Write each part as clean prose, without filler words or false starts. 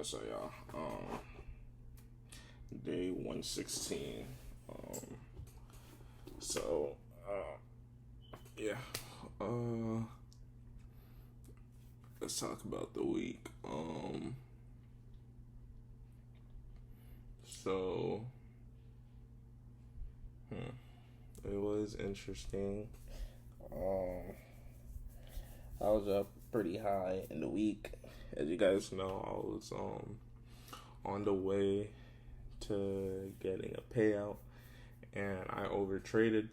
So y'all, day 116. Um, so yeah. Uh, let's talk about the week. So it was interesting. Um, I was up pretty high in the week. As you guys know, I was on the way to getting a payout, and I overtraded.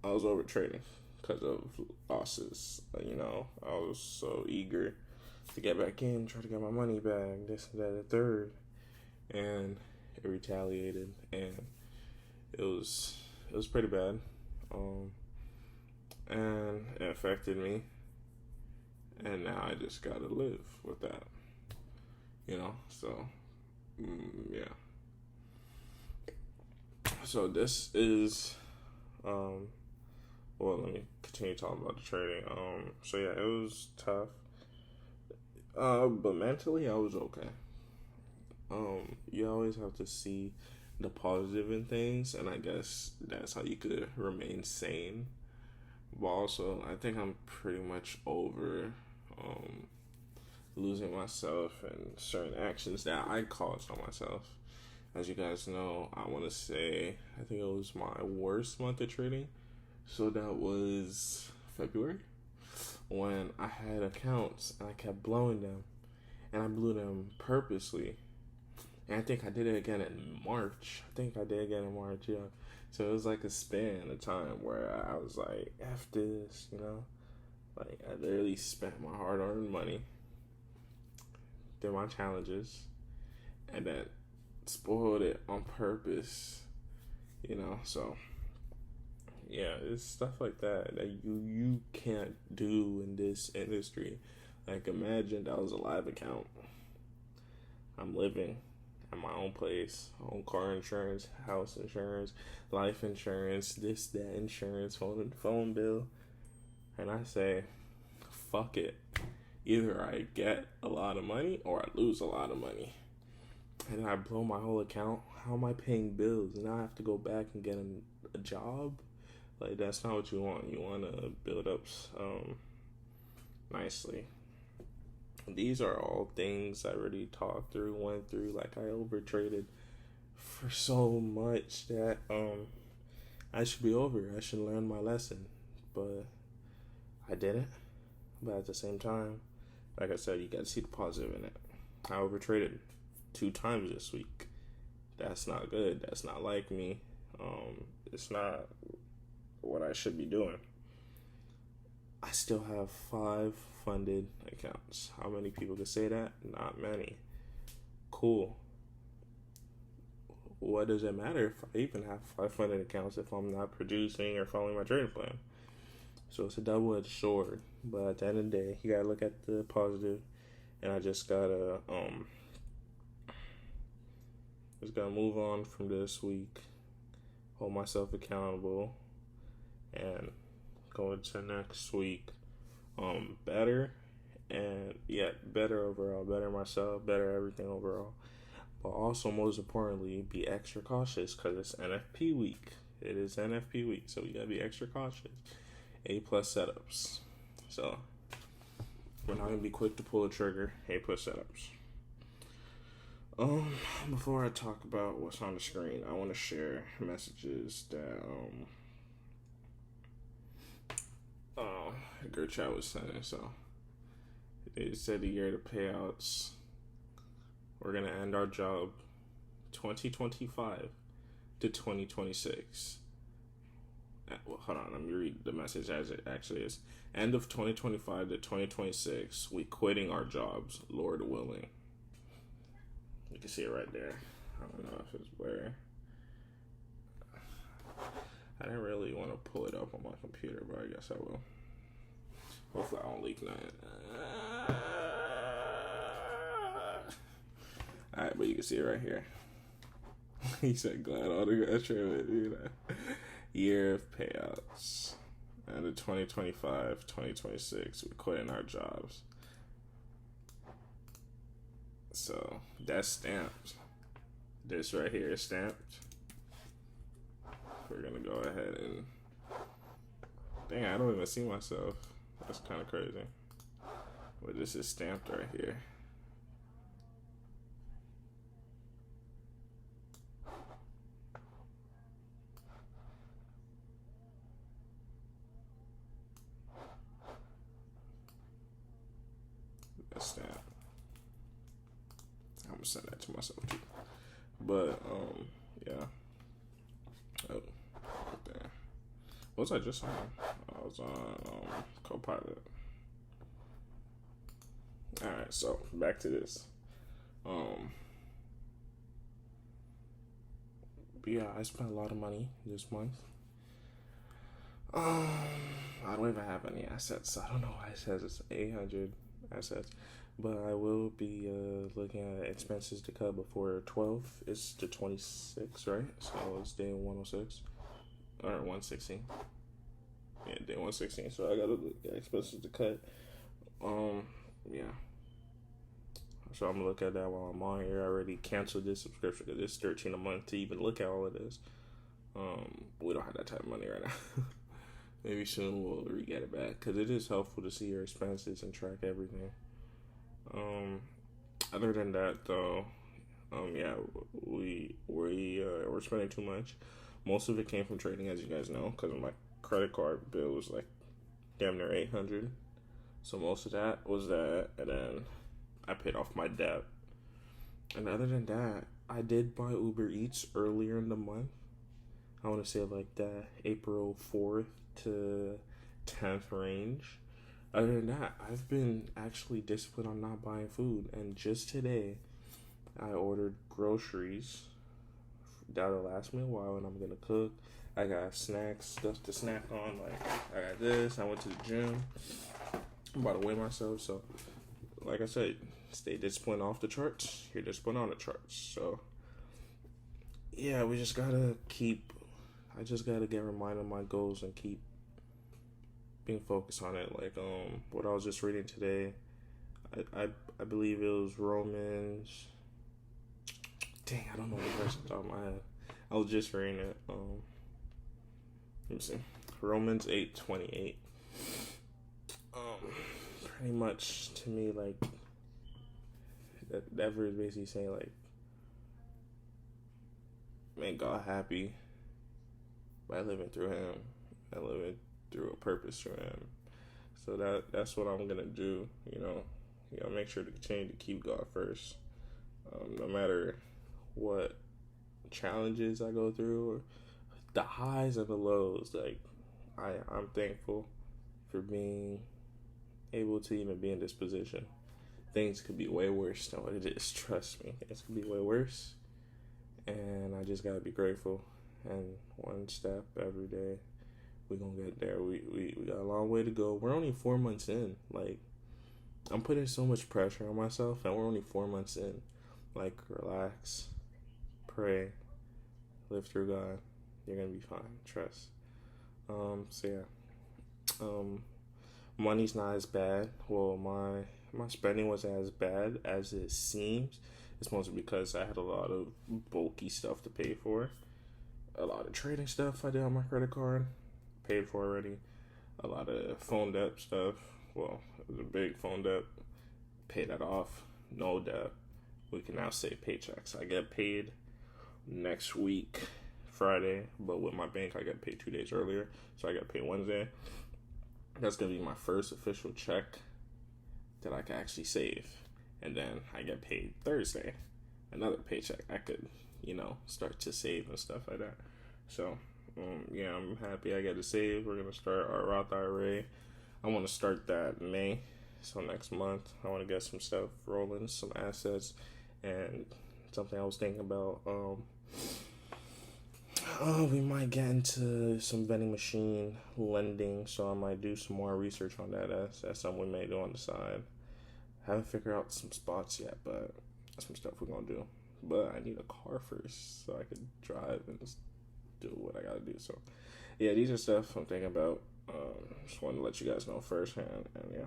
I was overtrading because of losses. I was so eager to get back in, try to get my money back, this and that, the third, and it retaliated, and it was pretty bad, and it affected me, and now I just gotta live with that, So, yeah. So this is, well, let me continue talking about the trading. So yeah, it was tough. But mentally, I was okay. You always have to see the positive in things, and I guess that's how you could remain sane. But also, I think I'm pretty much over losing myself and certain actions that I caused on myself. As you guys know, I want to say, I think it was my worst month of trading. So that was February, when I had accounts and I kept blowing them. And I blew them purposely. And I think I did it again in March. Yeah. So it was like a span of time where I was like, F this. Like, I literally spent my hard earned money, did my challenges, and then spoiled it on purpose. So, yeah, it's stuff like that you can't do in this industry. Like, imagine that was a live account. I'm living at my own place, own car insurance, house insurance, life insurance, this, that insurance, phone bill. And I say, fuck it. Either I get a lot of money or I lose a lot of money. And I blow my whole account. How am I paying bills? And now I have to go back and get a job? Like, that's not what you want. You want to build up nicely. These are all things I already went through. Like, I overtraded for so much that I should be over. I should learn my lesson. But I didn't. But at the same time, like I said, you gotta see the positive in it. I overtraded 2 times this week. That's not good. That's not like me. It's not what I should be doing. I still have 5 funded accounts. How many people can say that? Not many. Cool. What does it matter if I even have 5 funded accounts if I'm not producing or following my trading plan? So it's a double-edged sword. But at the end of the day, you gotta look at the positive, and I just gotta move on from this week, hold myself accountable, and go into next week better, and better overall, better myself, better everything overall. But also, most importantly, be extra cautious because it's NFP week. It is NFP week, so we gotta be extra cautious. A+ setups. So we're not gonna be quick to pull the trigger. A+ setups. Before I talk about what's on the screen, I want to share messages that group chat was sending. So they said the year of payouts, we're gonna end our job 2025 to 2026. Well, hold on, let me read the message as it actually is. End of 2025 to 2026, we quitting our jobs, Lord willing. You can see it right there. I don't know if it's blurry. I didn't really want to pull it up on my computer, but I guess I will. Hopefully I don't leak nothing. Alright, but you can see it right here. He said, glad all the graduated, year of payouts. And the 2025, 2026, we're quitting our jobs. So that's stamped. This right here is stamped. We're gonna go ahead and dang, I don't even see myself. That's kind of crazy. But this is stamped right here. That's stamped. I'm gonna send that to myself too. But yeah. Oh, damn. What was I just on? I was on Copilot. All right, so back to this. But yeah, I spent a lot of money this month. I don't even have any assets. So I don't know why it says it's 800 assets, but I will be looking at expenses to cut before 12. It's the 26, right? So it's day 106 or 116. Yeah, day 116. So I gotta look at expenses to cut. Yeah. So I'm gonna look at that while I'm on here. I already canceled this subscription because it's $13 a month to even look at all of this. We don't have that type of money right now. Maybe soon we'll re-get it back because it is helpful to see your expenses and track everything. Other than that, though, yeah, we're spending too much. Most of it came from trading, as you guys know, because my credit card bill was like damn near 800. So most of that was that, and then I paid off my debt. And other than that, I did buy Uber Eats earlier in the month. I want to say like the April 4th to 10th range. Other than that, I've been actually disciplined on not buying food. And just today, I ordered groceries. That'll last me a while, and I'm going to cook. I got snacks, stuff to snack on. Like, I got this. I went to the gym. I'm about to weigh myself. So, like I said, stay disciplined off the charts. You're disciplined on the charts. So, yeah, we just got to I just got to get reminded of my goals and keep being focused on it. Like, what I was just reading today, I believe it was Romans. Dang, I don't know the verse off the top of my head. I was just reading it. Let me see. Romans 8:28. Pretty much to me, like, that verse basically saying, like, make God happy by living through Him and living through a purpose through Him. So that's what I'm gonna do. You know, make sure to continue to keep God first, no matter what challenges I go through, or the highs and the lows. Like, I'm thankful for being able to even be in this position. Things could be way worse than what it is. Trust me, things could be way worse, and I just gotta be grateful. And one step every day, we gonna get there. We got a long way to go. We're only 4 months in. Like, I'm putting so much pressure on myself, and we're only 4 months in. Like, relax, pray, live through God. You're gonna be fine. Trust. So yeah. Money's not as bad. Well, my spending wasn't as bad as it seems. It's mostly because I had a lot of bulky stuff to pay for. A lot of trading stuff I did on my credit card, paid for already. A lot of phone debt stuff. Well, it was a big phone debt. Paid that off. No debt. We can now say paychecks. I get paid next week, Friday, but with my bank, I get paid 2 days earlier. So I got paid Wednesday. That's going to be my first official check that I can actually save. And then I get paid Thursday. Another paycheck. I could, start to save and stuff like that. So, yeah, I'm happy I get to save. We're going to start our Roth IRA. I want to start that in May. So next month, I want to get some stuff rolling, some assets, and something I was thinking about. We might get into some vending machine lending, so I might do some more research on that. That's something we may do on the side. Haven't figured out some spots yet, but that's some stuff we're gonna do. But I need a car first so I could drive and just do what I gotta do. So, yeah, these are stuff I'm thinking about. Just wanted to let you guys know firsthand, and yeah.